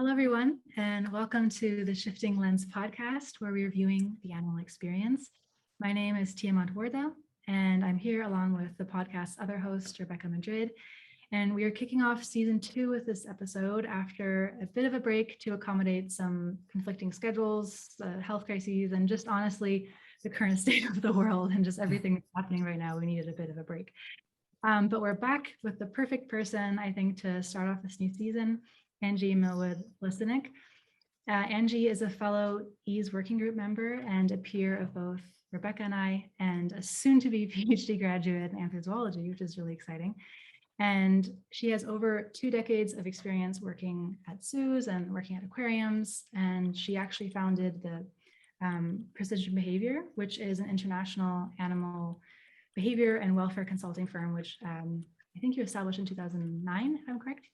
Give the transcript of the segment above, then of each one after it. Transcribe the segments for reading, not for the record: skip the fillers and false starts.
Hello, everyone, and welcome to the Shifting Lens podcast, where we're viewing the animal experience. My name is Tiamat Warda, and I'm here along with the podcast's other host, Rebecca Madrid. And we are kicking off season 2 with this episode after a bit of a break to accommodate some conflicting schedules, health crises, and just honestly, the current state of the world and just everything that's happening right now. We needed a bit of a break. But we're back with the perfect person, I think, to start off this new season. Angela Lacinak. Angie is a fellow EASE working group member and a peer of both Rebecca and I, and a soon-to-be PhD graduate in anthrozoology, which is really exciting. And she has over 2 decades of experience working at zoos and working at aquariums. And she actually founded the Precision Behavior, which is an international animal behavior and welfare consulting firm, which I think you established in 2009, if I'm correct.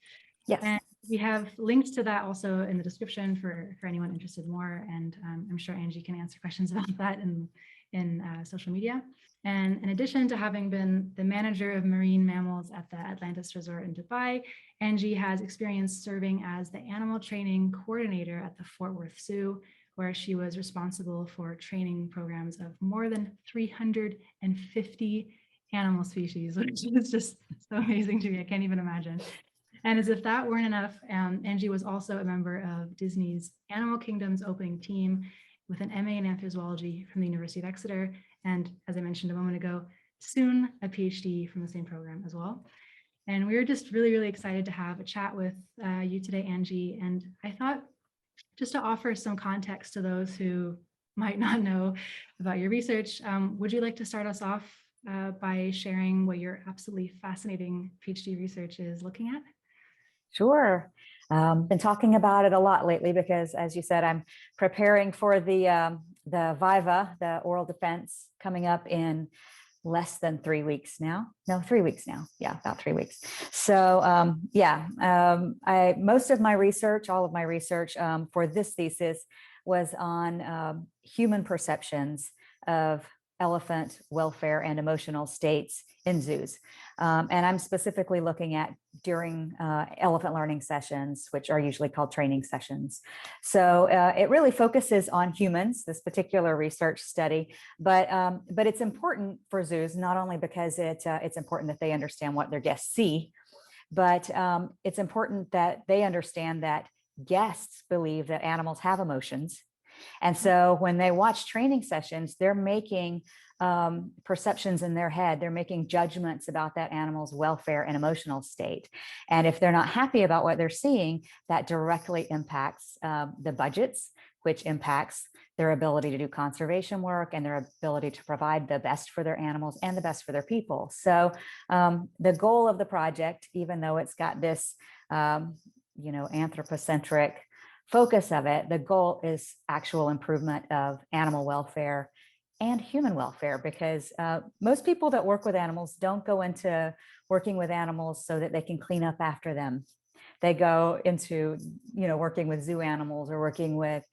Yes. And we have links to that also in the description for anyone interested more. And I'm sure Angie can answer questions about that in social media. And in addition to having been the manager of marine mammals at the Atlantis Resort in Dubai, Angie has experience serving as the animal training coordinator at the Fort Worth Zoo, where she was responsible for training programs of more than 350 animal species, which is just so amazing to me. I can't even imagine. And as if that weren't enough, Angie was also a member of Disney's Animal Kingdom's opening team with an MA in anthrozoology from the University of Exeter. And as I mentioned a moment ago, soon a PhD from the same program as well. And we were just really, really excited to have a chat with you today, Angie. And I thought just to offer some context to those who might not know about your research, would you like to start us off by sharing what your absolutely fascinating PhD research is looking at? Sure. Been talking about it a lot lately because, as you said, I'm preparing for the VIVA, the oral defense, coming up in less than 3 weeks now. No, 3 weeks now. Yeah, about 3 weeks. So most of my research, all of my research for this thesis was on human perceptions of elephant welfare and emotional states in zoos. And I'm specifically looking at during elephant learning sessions, which are usually called training sessions. So it really focuses on humans, this particular research study, but it's important for zoos, not only because it's important that they understand what their guests see, but it's important that they understand that guests believe that animals have emotions. And so when they watch training sessions, they're making perceptions in their head. They're making judgments about that animal's welfare and emotional state. And if they're not happy about what they're seeing, that directly impacts the budgets, which impacts their ability to do conservation work and their ability to provide the best for their animals and the best for their people. So the goal of the project, even though it's got this, anthropocentric focus of it, the goal is actual improvement of animal welfare and human welfare, because most people that work with animals don't go into working with animals so that they can clean up after them. They go into, working with zoo animals or working with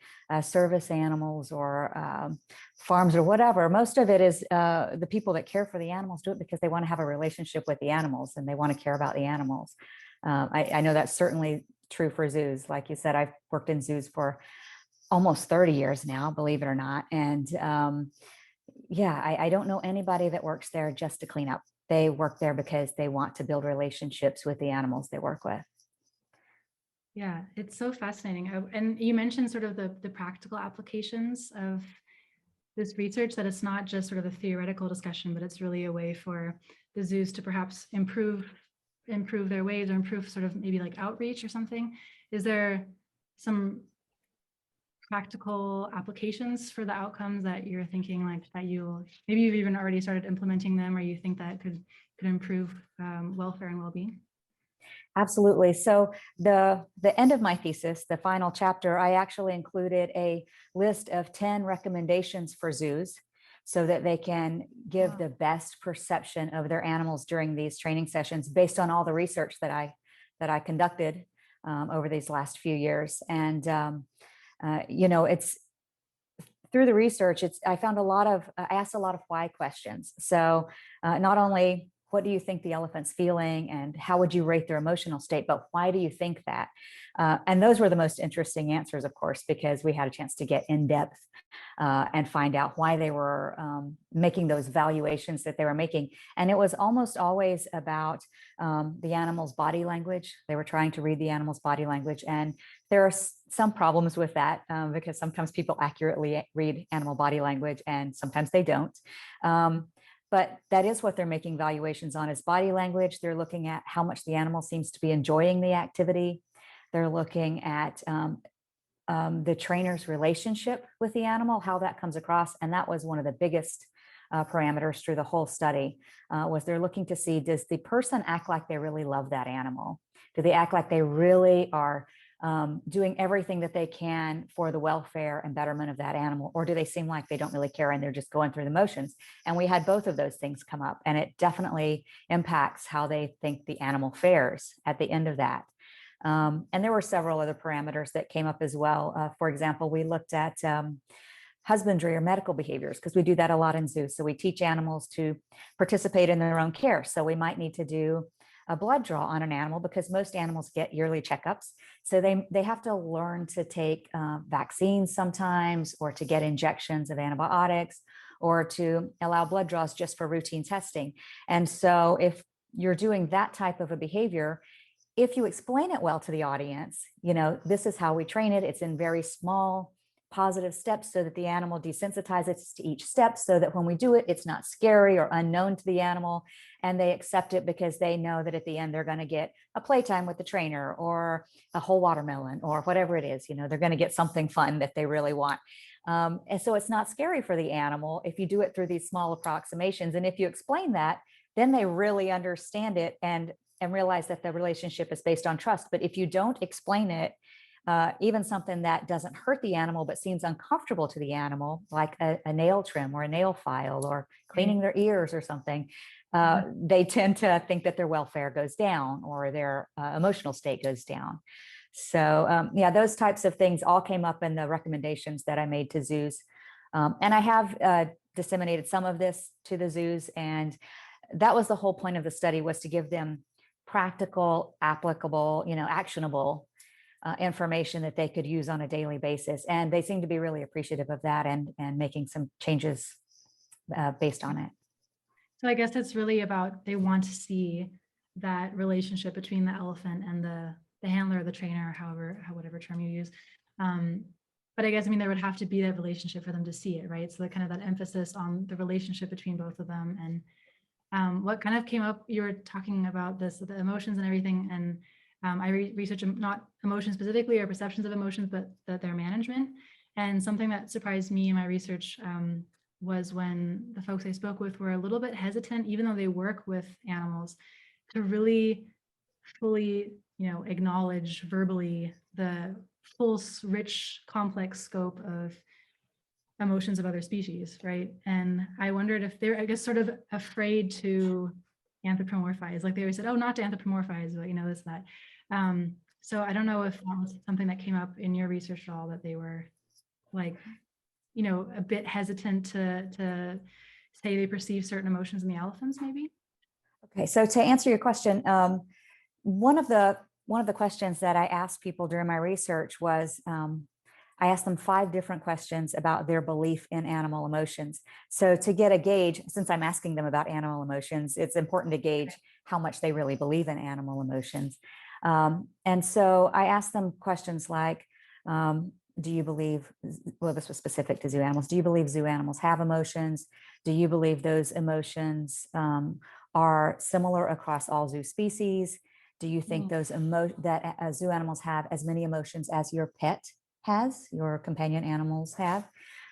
service animals or farms or whatever. Most of it is the people that care for the animals do it because they want to have a relationship with the animals and they want to care about the animals. I know that's certainly true for zoos. Like you said, I've worked in zoos for almost 30 years now, believe it or not. And I don't know anybody that works there just to clean up. They work there because they want to build relationships with the animals they work with. Yeah, it's so fascinating. And you mentioned sort of the practical applications of this research, that it's not just sort of a theoretical discussion, but it's really a way for the zoos to perhaps improve their ways or improve sort of maybe like outreach or something. Is there some practical applications for the outcomes that you're thinking like that maybe you've even already started implementing them, or you think that could improve welfare and well-being? Absolutely. So the end of my thesis, the final chapter, I actually included a list of 10 recommendations for zoos so that they can give the best perception of their animals during these training sessions based on all the research that I conducted over these last few years. And it's through the research, I asked a lot of why questions. So not only what do you think the elephant's feeling and how would you rate their emotional state, but why do you think that? And those were the most interesting answers, of course, because we had a chance to get in depth and find out why they were making those valuations that they were making. And it was almost always about the animal's body language. They were trying to read the animal's body language. And there are some problems with that because sometimes people accurately read animal body language and sometimes they don't. But that is what they're making valuations on, is body language. They're looking at how much the animal seems to be enjoying the activity. They're looking at the trainer's relationship with the animal, how that comes across. And that was one of the biggest parameters through the whole study, was they're looking to see, does the person act like they really love that animal? Do they act like they really are doing everything that they can for the welfare and betterment of that animal? Or do they seem like they don't really care and they're just going through the motions? And we had both of those things come up, and it definitely impacts how they think the animal fares at the end of that. And there were several other parameters that came up as well. For example, we looked at husbandry or medical behaviors, because we do that a lot in zoos. So we teach animals to participate in their own care. So we might need to do a blood draw on an animal because most animals get yearly checkups. So they have to learn to take vaccines sometimes, or to get injections of antibiotics, or to allow blood draws just for routine testing. And so if you're doing that type of a behavior, if you explain it well to the audience, this is how we train it. It's in very small positive steps so that the animal desensitizes to each step, so that when we do it, it's not scary or unknown to the animal, and they accept it because they know that at the end they're going to get a playtime with the trainer, or a whole watermelon, or whatever it is. They're going to get something fun that they really want. And so it's not scary for the animal if you do it through these small approximations. And if you explain that, then they really understand it and realize that the relationship is based on trust. But if you don't explain it, even something that doesn't hurt the animal but seems uncomfortable to the animal, like a nail trim or a nail file or cleaning their ears or something, they tend to think that their welfare goes down or their emotional state goes down. So yeah, those types of things all came up in the recommendations that I made to zoos. And I have disseminated some of this to the zoos, and that was the whole point of the study, was to give them practical, applicable, actionable information that they could use on a daily basis. And they seem to be really appreciative of that and making some changes based on it. So I guess it's really about, they want to see that relationship between the elephant and the handler or the trainer, whatever term you use. But I guess, there would have to be that relationship for them to see it, right? So that emphasis on the relationship between both of them. And what kind of came up, you were talking about this, the emotions and everything. And I research not emotions specifically or perceptions of emotions, but their management. And something that surprised me in my research was when the folks I spoke with were a little bit hesitant, even though they work with animals, to really fully, acknowledge verbally the full, rich, complex scope of emotions of other species, right? And I wondered if they're, I guess, sort of afraid to anthropomorphize. Like they always said, oh, not to anthropomorphize, but this, that. So I don't know if that was something that came up in your research at all, that they were like, a bit hesitant to say they perceive certain emotions in the elephants, maybe. Okay, so to answer your question, one of the questions that I asked people during my research was, I asked them 5 different questions about their belief in animal emotions. So to get a gauge, since I'm asking them about animal emotions, it's important to gauge how much they really believe in animal emotions. And so I asked them questions like, do you believe, well, this was specific to zoo animals, do you believe zoo animals have emotions? Do you believe those emotions are similar across all zoo species? Do you think those that zoo animals have as many emotions as your pet has, your companion animals have?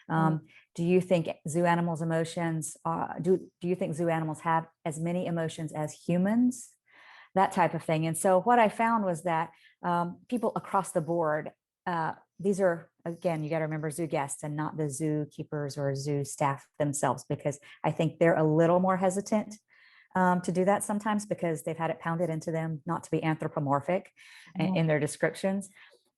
Do you think zoo animals' emotions do you think zoo animals have as many emotions as humans? That type of thing. And so what I found was that people across the board, these are, again, you got to remember, zoo guests and not the zookeepers or zoo staff themselves, because I think they're a little more hesitant to do that sometimes because they've had it pounded into them not to be anthropomorphic in their descriptions.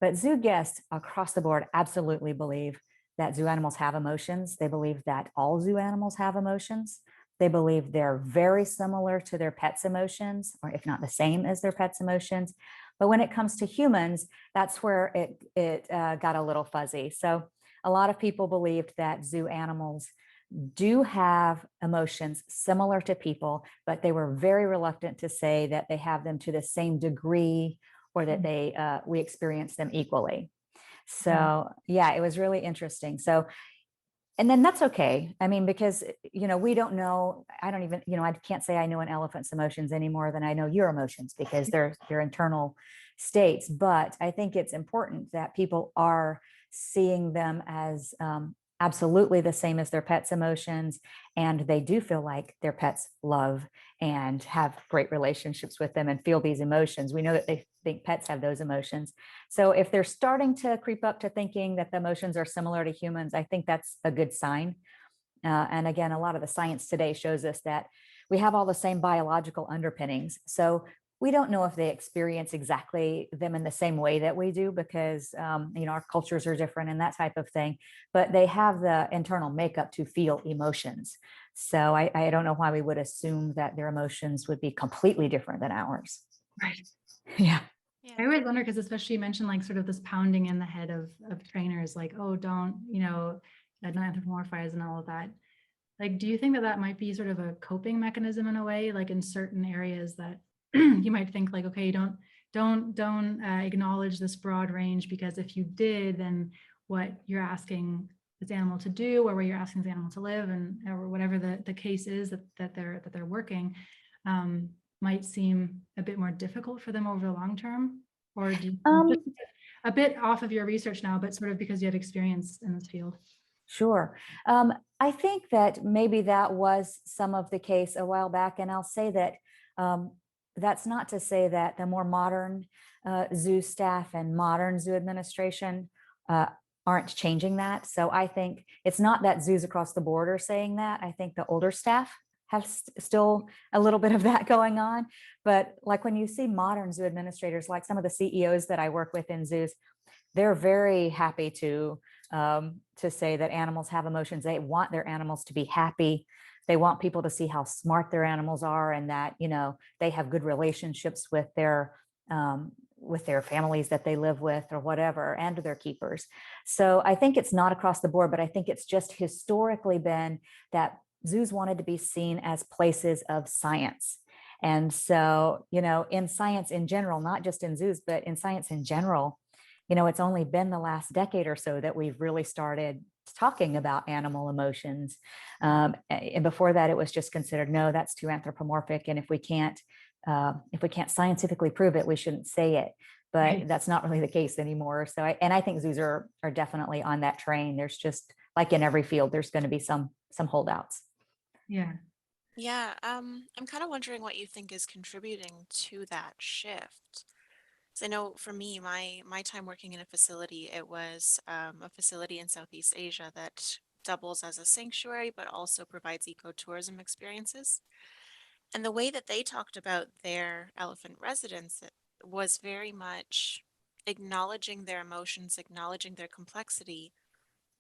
But zoo guests across the board absolutely believe that zoo animals have emotions. They believe that all zoo animals have emotions. They believe they're very similar to their pets' emotions, or if not the same as their pets' emotions. But when it comes to humans, that's where it got a little fuzzy. So a lot of people believed that zoo animals do have emotions similar to people, but they were very reluctant to say that they have them to the same degree or that we experience them equally. So yeah, it was really interesting. So, and then that's okay. I mean, because, we don't know, I don't even, I can't say I know an elephant's emotions any more than I know your emotions, because they're internal states. But I think it's important that people are seeing them as absolutely the same as their pets' emotions. And they do feel like their pets love and have great relationships with them and feel these emotions. We know that they think pets have those emotions. So if they're starting to creep up to thinking that the emotions are similar to humans, I think that's a good sign. And again, a lot of the science today shows us that we have all the same biological underpinnings. So we don't know if they experience exactly them in the same way that we do, because our cultures are different and that type of thing, but they have the internal makeup to feel emotions. So I don't know why we would assume that their emotions would be completely different than ours. Right. Yeah. I always wonder, because especially you mentioned like sort of this pounding in the head of trainers, like, oh, don't, not anthropomorphize and all of that. Like, do you think that that might be sort of a coping mechanism in a way, like in certain areas that you might think like, okay, don't acknowledge this broad range, because if you did, then what you're asking this animal to do, or where you're asking the animal to live, and or whatever the case is that they're working, might seem a bit more difficult for them over the long term? Or do you, just a bit off of your research now, but sort of because you had experience in this field? Sure. I think that maybe that was some of the case a while back. And I'll say that that's not to say that the more modern zoo staff and modern zoo administration aren't changing that. So I think it's not that zoos across the board are saying that. I think the older staff have still a little bit of that going on. But like when you see modern zoo administrators, like some of the CEOs that I work with in zoos, they're very happy to say that animals have emotions. They want their animals to be happy. They want people to see how smart their animals are, and that they have good relationships with their families that they live with or whatever, and their keepers. So I think it's not across the board, but I think it's just historically been that zoos wanted to be seen as places of science. And so, in science in general, not just in zoos, but in science in general, it's only been the last decade or so that we've really started talking about animal emotions. And before that, it was just considered, no, that's too anthropomorphic. And if we can't scientifically prove it, we shouldn't say it. But Right. that's not really the case anymore. So I think zoos are definitely on that train. There's just, like in every field, there's going to be some holdouts. Yeah. Yeah, I'm kind of wondering what you think is contributing to that shift. 'Cause I know for me, my time working in a facility, it was a facility in Southeast Asia that doubles as a sanctuary, but also provides ecotourism experiences. And the way that they talked about their elephant residents was very much acknowledging their emotions, acknowledging their complexity,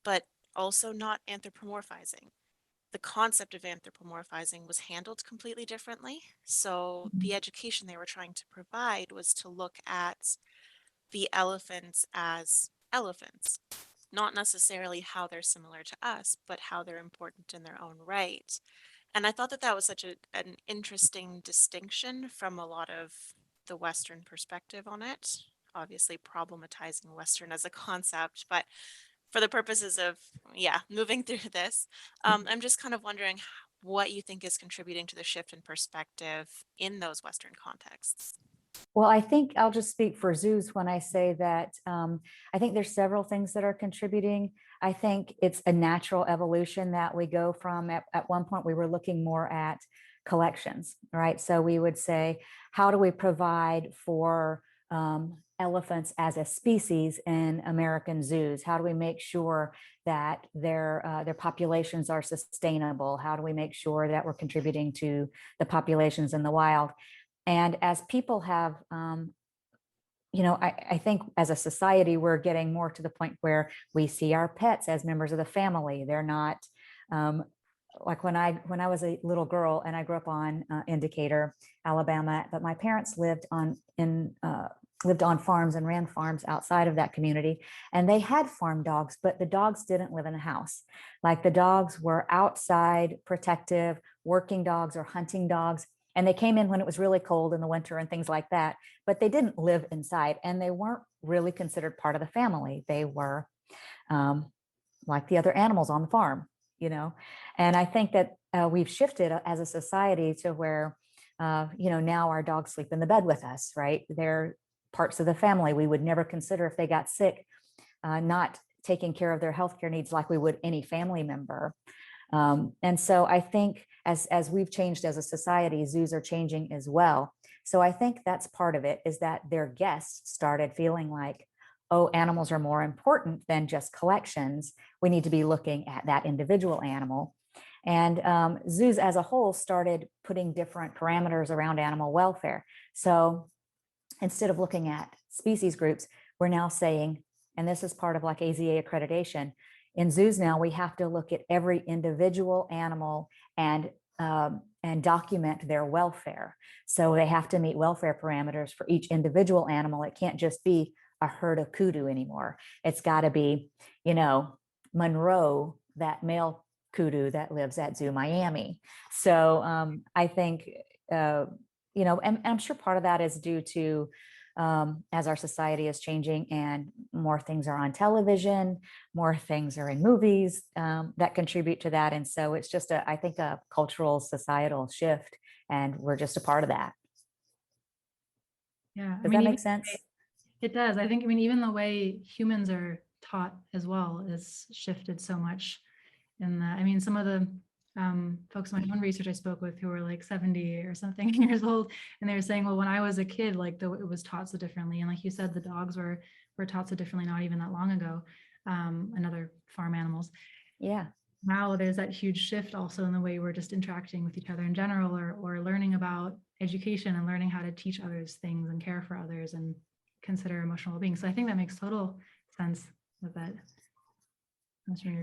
but also not anthropomorphizing. The concept of anthropomorphizing was handled completely differently. So the education they were trying to provide was to look at the elephants as elephants, not necessarily how they're similar to us, but how they're important in their own right. And I thought that that was such an interesting distinction from a lot of the Western perspective on it. Obviously, problematizing Western as a concept, but for the purposes of, yeah, moving through this, I'm just kind of wondering what you think is contributing to the shift in perspective in those Western contexts. Well, I think I'll just speak for zoos when I say that I think there's several things that are contributing. I think it's a natural evolution that we go from, at one point, we were looking more at collections, right? So we would say, how do we provide for elephants as a species in American zoos? How do we make sure that their populations are sustainable? How do we make sure that we're contributing to the populations in the wild? And as people have, I think as a society, we're getting more to the point where we see our pets as members of the family. They're not like when I was a little girl and I grew up on in Decatur, Alabama, but my parents lived on farms and ran farms outside of that community, and they had farm dogs, but the dogs didn't live in the house. Like the dogs were outside, protective, working dogs or hunting dogs, and they came in when it was really cold in the winter and things like that, but they didn't live inside, and they weren't really considered part of the family. They were like the other animals on the farm, you know. And I think that we've shifted as a society to where now our dogs sleep in the bed with us, right? They're parts of the family we would never consider if they got sick, not taking care of their healthcare needs like we would any family member. And so I think as we've changed as a society, zoos are changing as well. So I think that's part of it, is that their guests started feeling like, oh, animals are more important than just collections. We need to be looking at that individual animal. And zoos as a whole started putting different parameters around animal welfare. So instead of looking at species groups, we're now saying, and this is part of like AZA accreditation, in zoos now we have to look at every individual animal and document their welfare. So they have to meet welfare parameters for each individual animal. It can't just be a herd of kudu anymore. It's got to be, Monroe, that male kudu that lives at Zoo Miami. So I think, and I'm sure part of that is due to as our society is changing and more things are on television, more things are in movies that contribute to that. And so it's just I think a cultural societal shift, and we're just a part of that. Yeah. Does that make sense? It does. I think, even the way humans are taught as well is shifted so much in that. Some of the folks in my own research I spoke with who were like 70 or something years old, and they were saying, well, when I was a kid, like it was taught so differently. And like you said, the dogs were taught so differently, not even that long ago, and other farm animals. Yeah. Now there's that huge shift also in the way we're just interacting with each other in general, or learning about education and learning how to teach others things and care for others and consider emotional well-being. So I think that makes total sense with that.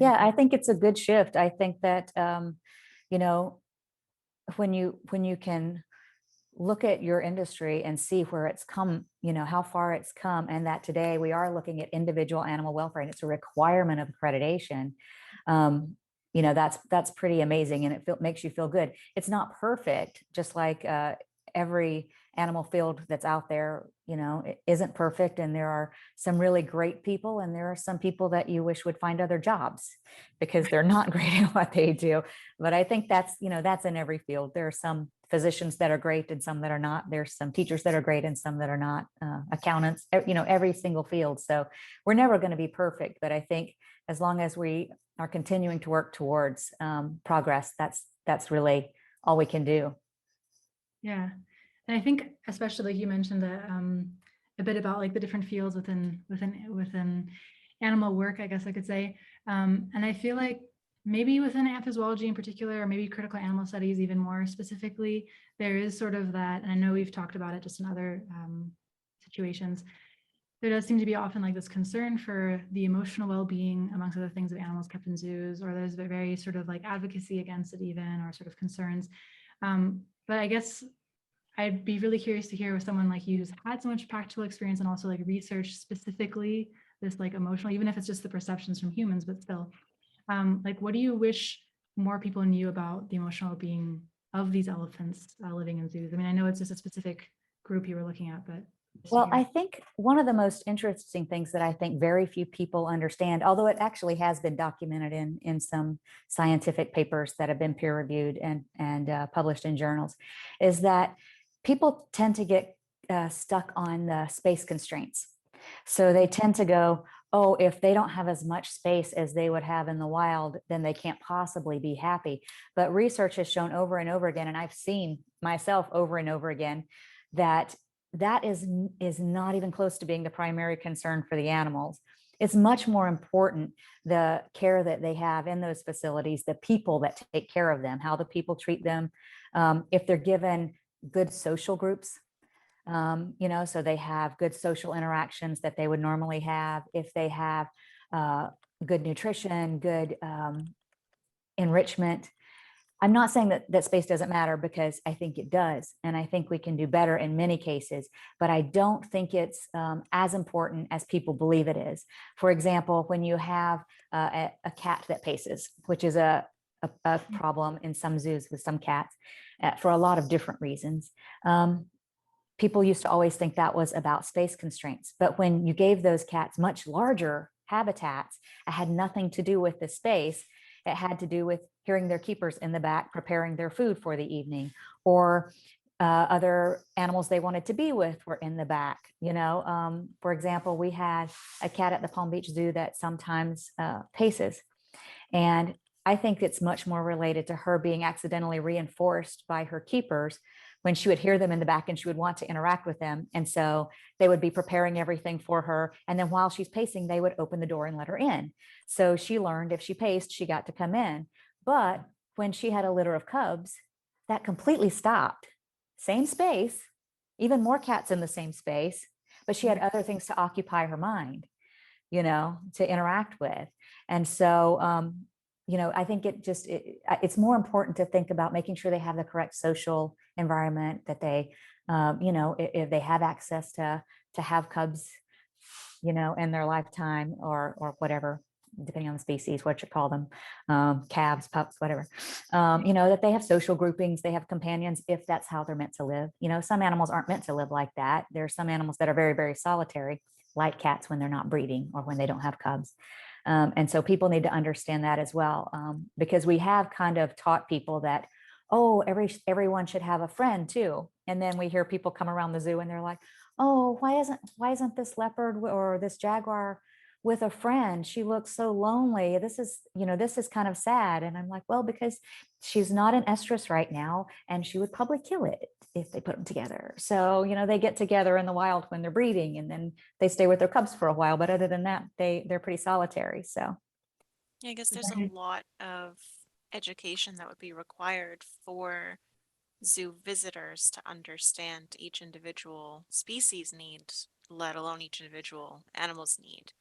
Yeah, I think it's a good shift. I think that, when you can look at your industry and see where it's come, how far it's come, and that today we are looking at individual animal welfare and it's a requirement of accreditation. That's pretty amazing, and it makes you feel good. It's not perfect, just like every animal field that's out there, it isn't perfect. And there are some really great people, and there are some people that you wish would find other jobs because they're not great at what they do. But I think that's in every field. There are some physicians that are great and some that are not. There's some teachers that are great and some that are not. Accountants, every single field. So we're never going to be perfect. But I think as long as we are continuing to work towards progress, that's really all we can do. Yeah. And I think especially like you mentioned that a bit about like the different fields within animal work, I guess I could say. And I feel like maybe within anthropology in particular, or maybe critical animal studies even more specifically, there is sort of that, and I know we've talked about it just in other situations, there does seem to be often like this concern for the emotional well-being, amongst other things, of animals kept in zoos, or there's a very sort of like advocacy against it even, or sort of concerns. But I guess I'd be really curious to hear with someone like you who's had so much practical experience and also like research specifically this like emotional, even if it's just the perceptions from humans, but still, like what do you wish more people knew about the emotional being of these elephants living in zoos? I know it's just a specific group you were looking at, but. Well, I think one of the most interesting things that I think very few people understand, although it actually has been documented in some scientific papers that have been peer reviewed and published in journals, is that people tend to get stuck on the space constraints. So they tend to go, oh, if they don't have as much space as they would have in the wild, then they can't possibly be happy. But research has shown over and over again, and I've seen myself over and over again, that is not even close to being the primary concern for the animals. It's much more important the care that they have in those facilities, the people that take care of them, how the people treat them, if they're given good social groups, so they have good social interactions that they would normally have, if they have good nutrition, good enrichment, I'm not saying that space doesn't matter, because I think it does. And I think we can do better in many cases, but I don't think it's as important as people believe it is. For example, when you have a cat that paces, which is a problem in some zoos with some cats for a lot of different reasons. People used to always think that was about space constraints. But when you gave those cats much larger habitats, it had nothing to do with the space. It had to do with hearing their keepers in the back preparing their food for the evening, or other animals they wanted to be with were in the back. For example, we had a cat at the Palm Beach Zoo that sometimes paces. And I think it's much more related to her being accidentally reinforced by her keepers when she would hear them in the back and she would want to interact with them. And so they would be preparing everything for her. And then while she's pacing, they would open the door and let her in. So she learned if she paced, she got to come in. But when she had a litter of cubs, that completely stopped. Same space, even more cats in the same space, but she had other things to occupy her mind, to interact with. And so, I think it's more important to think about making sure they have the correct social environment, that they, if they have access to have cubs, in their lifetime, or whatever, depending on the species, what you call them, calves, pups, whatever, that they have social groupings, they have companions, if that's how they're meant to live. Some animals aren't meant to live like that. There are some animals that are very, very solitary, like cats when they're not breeding or when they don't have cubs. And so people need to understand that as well, because we have kind of taught people that, oh, everyone should have a friend too. And then we hear people come around the zoo and they're like, oh, why isn't this leopard or this jaguar with a friend? She looks so lonely. This is kind of sad. And I'm like, well, because she's not in estrus right now, and she would probably kill it if they put them together. So, they get together in the wild when they're breeding, and then they stay with their cubs for a while. But other than that, they're pretty solitary. So Yeah, I guess there's a lot of education that would be required for zoo visitors to understand each individual species need, let alone each individual animal's need.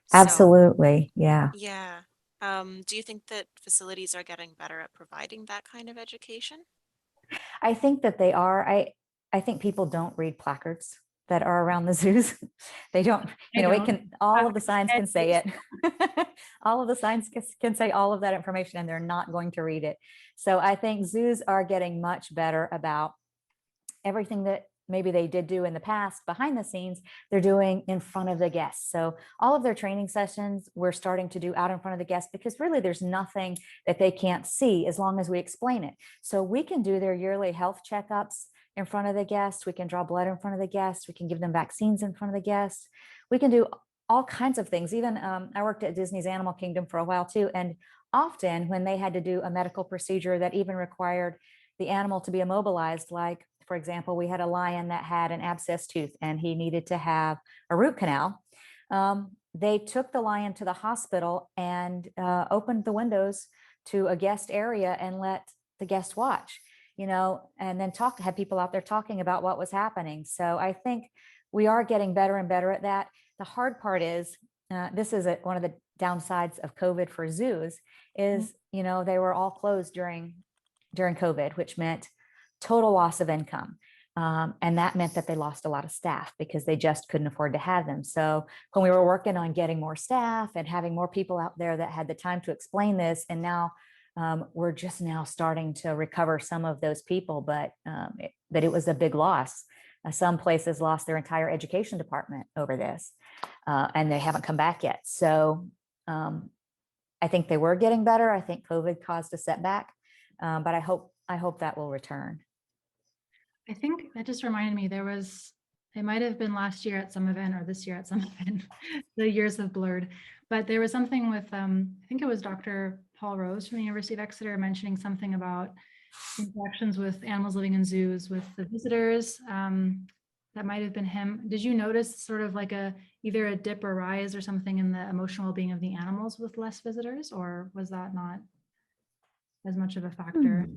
So, absolutely. Yeah. yeah. Do you think that facilities are getting better at providing that kind of education? I think that they are. I think people don't read placards that are around the zoos. They don't, I it don't. can, all of the signs can say it. All of the signs can say all of that information, and they're not going to read it. So I think zoos are getting much better about everything that maybe they did do in the past behind the scenes, they're doing in front of the guests. So all of their training sessions, we're starting to do out in front of the guests, because really there's nothing that they can't see as long as we explain it. So we can do their yearly health checkups in front of the guests. We can draw blood in front of the guests. We can give them vaccines in front of the guests. We can do all kinds of things. Even I worked at Disney's Animal Kingdom for a while too. And often when they had to do a medical procedure that even required the animal to be immobilized, like, for example, we had a lion that had an abscessed tooth and he needed to have a root canal. They took the lion to the hospital and opened the windows to a guest area and let the guest watch, and then had people out there talking about what was happening. So I think we are getting better and better at that. The hard part is, this is one of the downsides of COVID for zoos is, they were all closed during COVID, which meant total loss of income. And that meant that they lost a lot of staff because they just couldn't afford to have them. So when we were working on getting more staff and having more people out there that had the time to explain this, and now we're just now starting to recover some of those people, but it was a big loss. Some places lost their entire education department over this, and they haven't come back yet. So I think they were getting better. I think COVID caused a setback, but I hope that will return. I think that just reminded me, it might have been last year at some event or this year at some event, the years have blurred, but there was something with, I think it was Dr. Paul Rose from the University of Exeter mentioning something about interactions with animals living in zoos with the visitors. That might have been him. Did you notice sort of like either a dip or rise or something in the emotional well-being of the animals with less visitors, or was that not as much of a factor?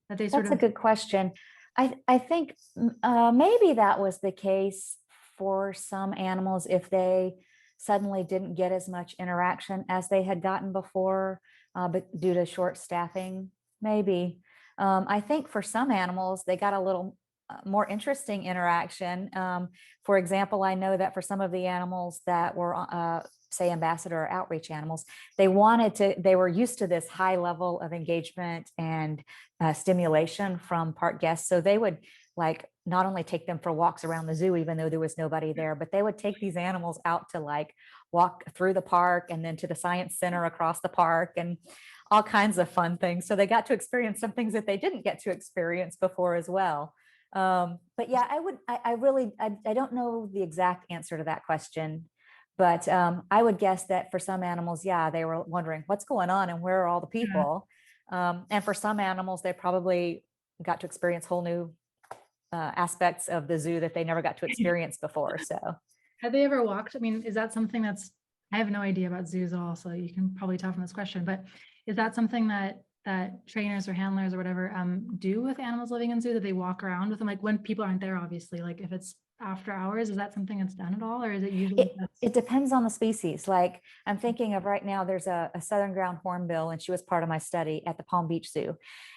That they sort That's of a good question. I think maybe that was the case for some animals if they suddenly didn't get as much interaction as they had gotten before, but due to short staffing. maybe. I think for some animals, they got a little more interesting interaction. For example, I know that for some of the animals that were, say, ambassador or outreach animals, they were used to this high level of engagement and stimulation from park guests. So they would like not only take them for walks around the zoo, even though there was nobody there, but they would take these animals out to like walk through the park and then to the science center across the park and all kinds of fun things. So they got to experience some things that they didn't get to experience before as well. But yeah, I don't know the exact answer to that question, but I would guess that for some animals, yeah, they were wondering what's going on and where are all the people. And for some animals, they probably got to experience whole new aspects of the zoo that they never got to experience before. So Have they ever walked? I mean, is that something I have no idea about zoos at all, so you can probably tell from this question, but is that something that trainers or handlers or whatever do with animals living in zoo, that they walk around with them, like when people aren't there, obviously, like if it's after hours, is that something that's done at all, or is it usually it depends on the species. Like I'm thinking of right now, there's a southern ground hornbill, and she was part of my study at the Palm Beach Zoo.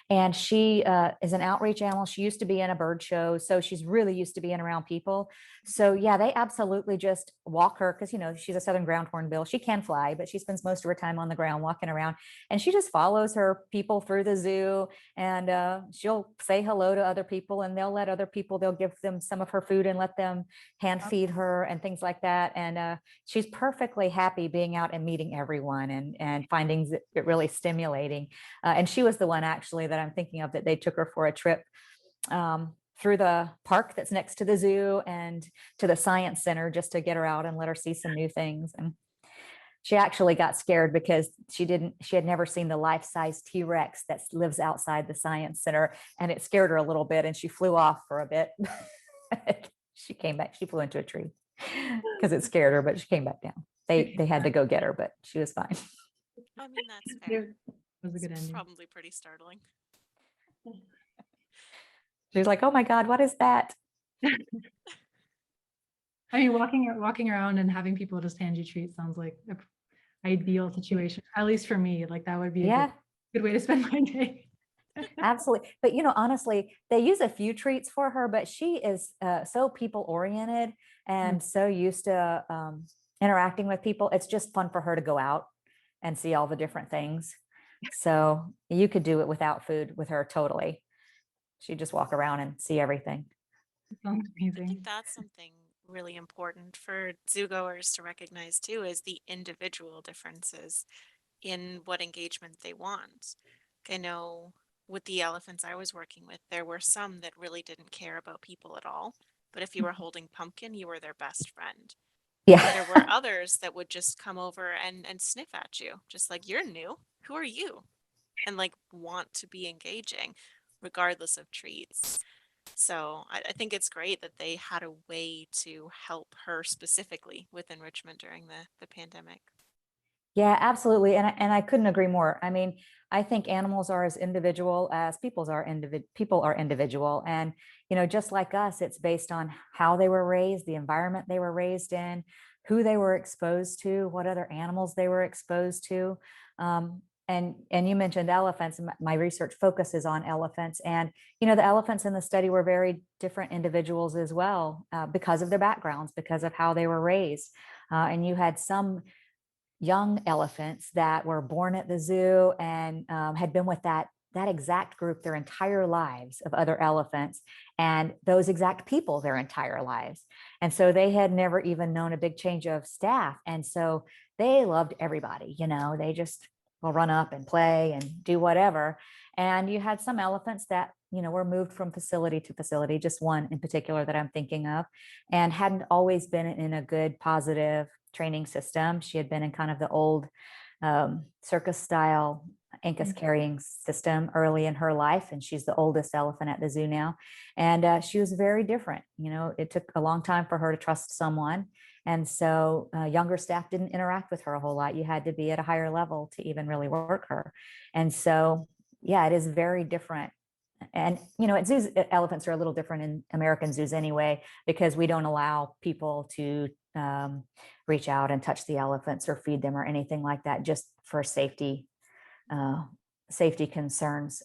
And she is an outreach animal. She used to be in a bird show, so she's really used to being around people. So yeah, they absolutely just walk her because, you know, she's a southern ground hornbill. She can fly, but she spends most of her time on the ground walking around, and she just follows her people through the zoo, and she'll say hello to other people, and they'll give them some of her food and let them hand feed her and things like that. And she's perfectly happy being out and meeting everyone and finding it really stimulating. And she was the one actually that I'm thinking of that they took her for a trip through the park that's next to the zoo and to the science center just to get her out and let her see some new things. And she actually got scared because she had never seen the life-size T-Rex that lives outside the science center, and it scared her a little bit, and she flew off for a bit. She came back, she flew into a tree because it scared her, but she came back down. They had to go get her, but she was fine. I mean, that's fair. That was a good It's ending. probably pretty startling. She was like, oh my God, what is that? I mean, walking around and having people just hand you treats sounds like an ideal situation, at least for me. Like that would be a good way to spend my day. Absolutely. But, you know, honestly, they use a few treats for her, but she is so people oriented and so used to interacting with people. It's just fun for her to go out and see all the different things. So you could do it without food with her totally. She'd just walk around and see everything. Sounds I amazing. think that's something really important for zoo-goers to recognize too, is the individual differences in what engagement they want. I know with the elephants I was working with, there were some that really didn't care about people at all. But if you were holding Pumpkin, you were their best friend. Yeah. There were others that would just come over and sniff at you, just like, you're new. Who are you? And like want to be engaging regardless of treats. So I think it's great that they had a way to help her specifically with enrichment during the pandemic. Yeah, absolutely. And I couldn't agree more. I mean, I think animals are as individual as people are individual. And, you know, just like us, it's based on how they were raised, the environment they were raised in, who they were exposed to, what other animals they were exposed to. And you mentioned elephants. My research focuses on elephants. And, you know, the elephants in the study were very different individuals as well, because of their backgrounds, because of how they were raised. And you had some young elephants that were born at the zoo and had been with that exact group their entire lives of other elephants and those exact people their entire lives. And so they had never even known a big change of staff. And so they loved everybody, you know, they just will run up and play and do whatever. And you had some elephants that, you know, were moved from facility to facility, just one in particular that I'm thinking of, and hadn't always been in a good, positive training system. She had been in kind of the old circus style Incas carrying system early in her life. And she's the oldest elephant at the zoo now. And she was very different. You know, it took a long time for her to trust someone. And so younger staff didn't interact with her a whole lot. You had to be at a higher level to even really work her. And so, yeah, it is very different. And, you know, at zoos, elephants are a little different in American zoos anyway, because we don't allow people to reach out and touch the elephants or feed them or anything like that, just for safety safety concerns.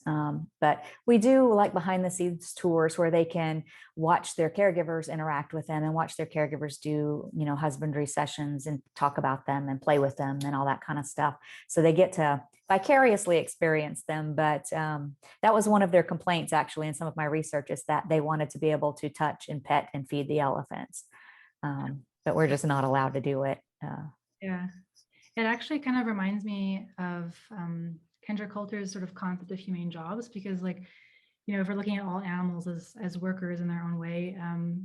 But we do like behind the scenes tours where they can watch their caregivers interact with them and watch their caregivers do, husbandry sessions and talk about them and play with them and all that kind of stuff. So they get to vicariously experience them. But that was one of their complaints, actually, in some of my research, is that they wanted to be able to touch and pet and feed the elephants. But we're just not allowed to do it. Yeah, it actually kind of reminds me of Kendra Coulter's sort of concept of humane jobs, because if we're looking at all animals as workers in their own way,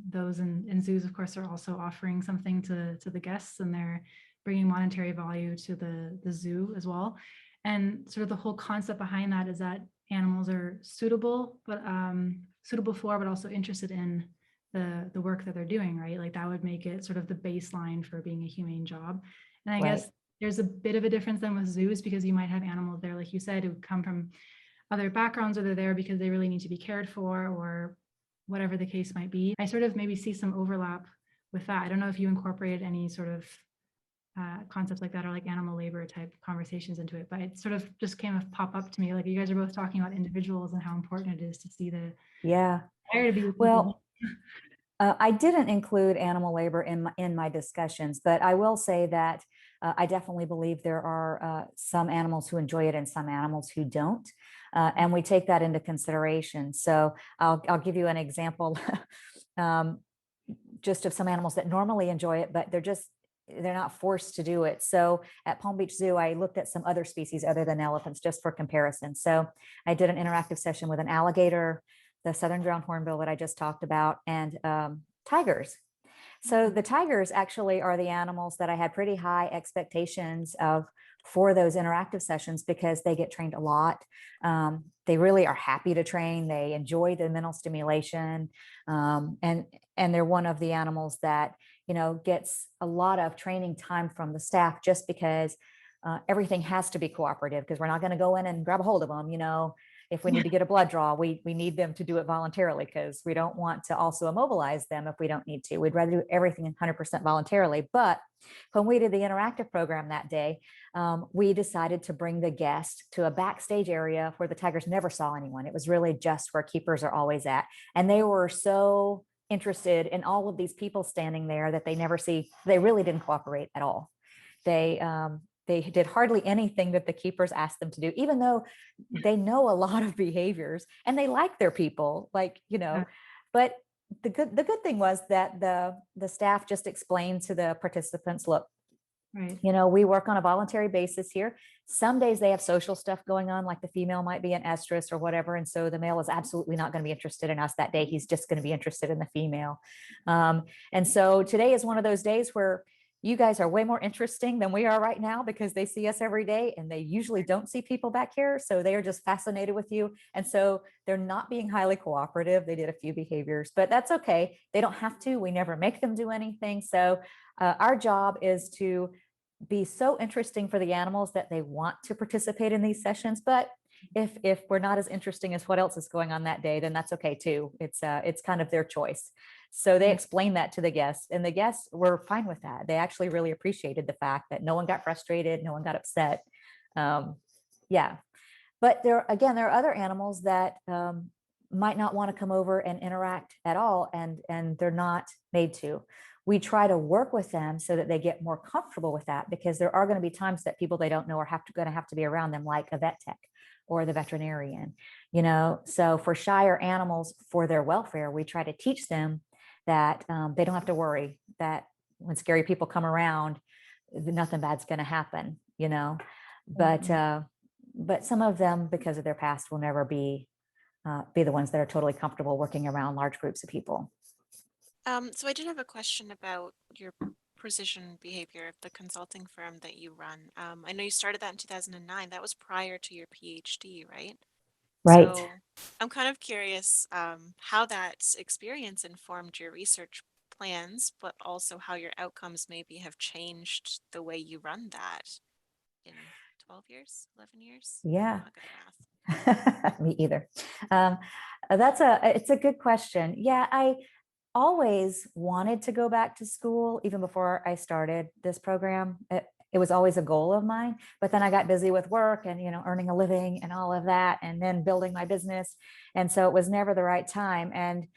those in zoos, of course, are also offering something to the guests, and they're bringing monetary value to the zoo as well. And sort of the whole concept behind that is that animals are suitable for, but also interested in the work that they're doing, right? Like that would make it sort of the baseline for being a humane job. And I Right. guess there's a bit of a difference than with zoos, because you might have animals there, like you said, who come from other backgrounds, or they're there because they really need to be cared for, or whatever the case might be. I sort of maybe see some overlap with that. I don't know if you incorporated any sort of concepts like that, or like animal labor type conversations into it, but it sort of just came to pop up to me. Like you guys are both talking about individuals and how important it is to see the Yeah. desire to be with Well, people. I didn't include animal labor in my discussions, but I will say that I definitely believe there are some animals who enjoy it and some animals who don't, and we take that into consideration. So I'll give you an example, just of some animals that normally enjoy it, but they're not forced to do it. So at Palm Beach Zoo, I looked at some other species other than elephants just for comparison. So I did an interactive session with an alligator, the southern ground hornbill that I just talked about, and tigers. So the tigers actually are the animals that I had pretty high expectations of for those interactive sessions, because they get trained a lot. They really are happy to train. They enjoy the mental stimulation, and they're one of the animals that gets a lot of training time from the staff, just because everything has to be cooperative, because we're not going to go in and grab a hold of them. If we need to get a blood draw, we need them to do it voluntarily, because we don't want to also immobilize them if we don't need to. We'd rather do everything 100% voluntarily. But when we did the interactive program that day, we decided to bring the guest to a backstage area where the tigers never saw anyone. It was really just where keepers are always at. And they were so interested in all of these people standing there that they never see. They really didn't cooperate at all. They did hardly anything that the keepers asked them to do, even though they know a lot of behaviors and they like their people, but the good thing was that the staff just explained to the participants, look, Right. we work on a voluntary basis here. Some days they have social stuff going on, like the female might be an estrus or whatever. And so the male is absolutely not going to be interested in us that day. He's just going to be interested in the female. And so today is one of those days where you guys are way more interesting than we are right now, because they see us every day and they usually don't see people back here. So they are just fascinated with you. And so they're not being highly cooperative. They did a few behaviors, but that's okay. They don't have to. We never make them do anything. So our job is to be so interesting for the animals that they want to participate in these sessions. But if we're not as interesting as what else is going on that day, then that's okay too. It's kind of their choice. So they explained that to the guests, and the guests were fine with that. They actually really appreciated the fact that no one got frustrated, no one got upset. Yeah. But there are other animals that might not want to come over and interact at all, and they're not made to. We try to work with them so that they get more comfortable with that, because there are going to be times that people they don't know are going to have to be around them, like a vet tech or the veterinarian. So for shyer animals, for their welfare, we try to teach them that they don't have to worry that when scary people come around, nothing bad's going to happen. But some of them, because of their past, will never be the ones that are totally comfortable working around large groups of people. So I did have a question about your precision behavior, the consulting firm that you run. I know you started that in 2009. That was prior to your PhD, right? Right. So I'm kind of curious how that experience informed your research plans, but also how your outcomes maybe have changed the way you run that in 12 years, 11 years? Yeah. I'm not good at math. Me either. It's a good question. Yeah, I always wanted to go back to school even before I started this program. it was always a goal of mine, but then I got busy with work and, earning a living and all of that, and then building my business. And so it was never the right time. And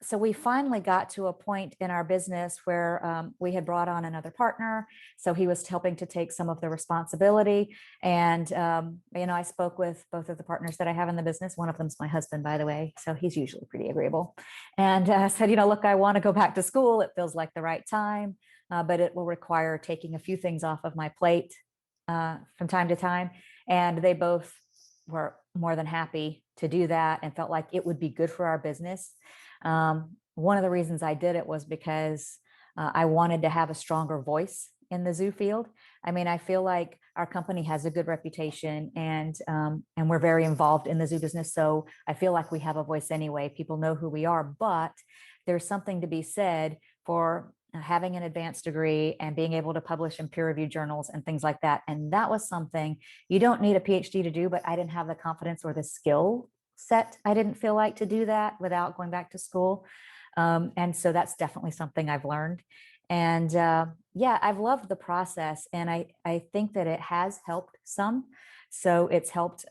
so we finally got to a point in our business where we had brought on another partner. So he was helping to take some of the responsibility. And, I spoke with both of the partners that I have in the business. One of them's my husband, by the way. So he's usually pretty agreeable. And said, look, I want to go back to school. It feels like the right time, but it will require taking a few things off of my plate from time to time. And they both were more than happy to do that and felt like it would be good for our business. One of the reasons I did it was because I wanted to have a stronger voice in the zoo field. I mean, I feel like our company has a good reputation, and we're very involved in the zoo business. So I feel like we have a voice anyway. People know who we are, but there's something to be said for having an advanced degree and being able to publish in peer-reviewed journals and things like that. And that was something you don't need a PhD to do, but I didn't have the confidence or the skill set. I didn't feel like to do that without going back to school. And so that's definitely something I've learned. And yeah, I've loved the process, and I think that it has helped some. So it's helped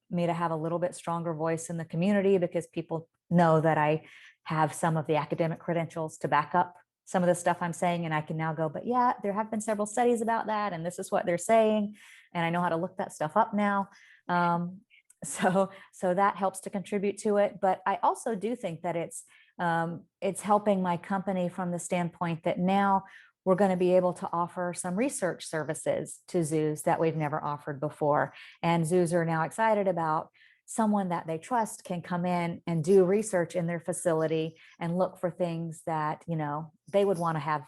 me to have a little bit stronger voice in the community, because people know that I have some of the academic credentials to back up some of the stuff I'm saying. And I can now go, but yeah, there have been several studies about that, and this is what they're saying. And I know how to look that stuff up now. So that helps to contribute to it. But I also do think that it's helping my company from the standpoint that now we're going to be able to offer some research services to zoos that we've never offered before. And zoos are now excited about someone that they trust can come in and do research in their facility and look for things that, they would want to have,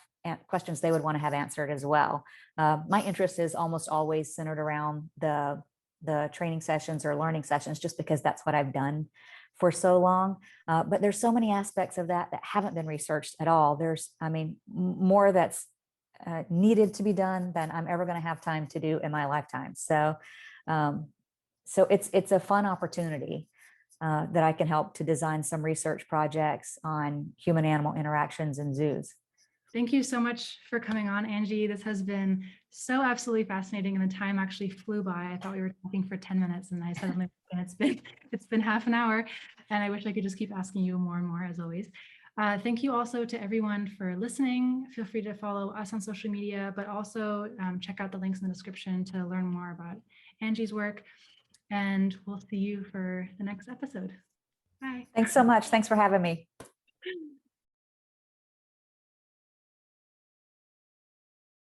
questions they would want to have answered as well. My interest is almost always centered around the training sessions or learning sessions, just because that's what I've done for so long. But there's so many aspects of that haven't been researched at all. There's, more that's needed to be done than I'm ever going to have time to do in my lifetime. So it's a fun opportunity that I can help to design some research projects on human-animal interactions in zoos. Thank you so much for coming on, Angie. This has been so absolutely fascinating, and the time actually flew by. I thought we were talking for 10 minutes, and I suddenly, and it's been half an hour, and I wish I could just keep asking you more and more, as always. Thank you also to everyone for listening. Feel free to follow us on social media, but also check out the links in the description to learn more about Angie's work. And we'll see you for the next episode. Bye. Thanks so much. Thanks for having me.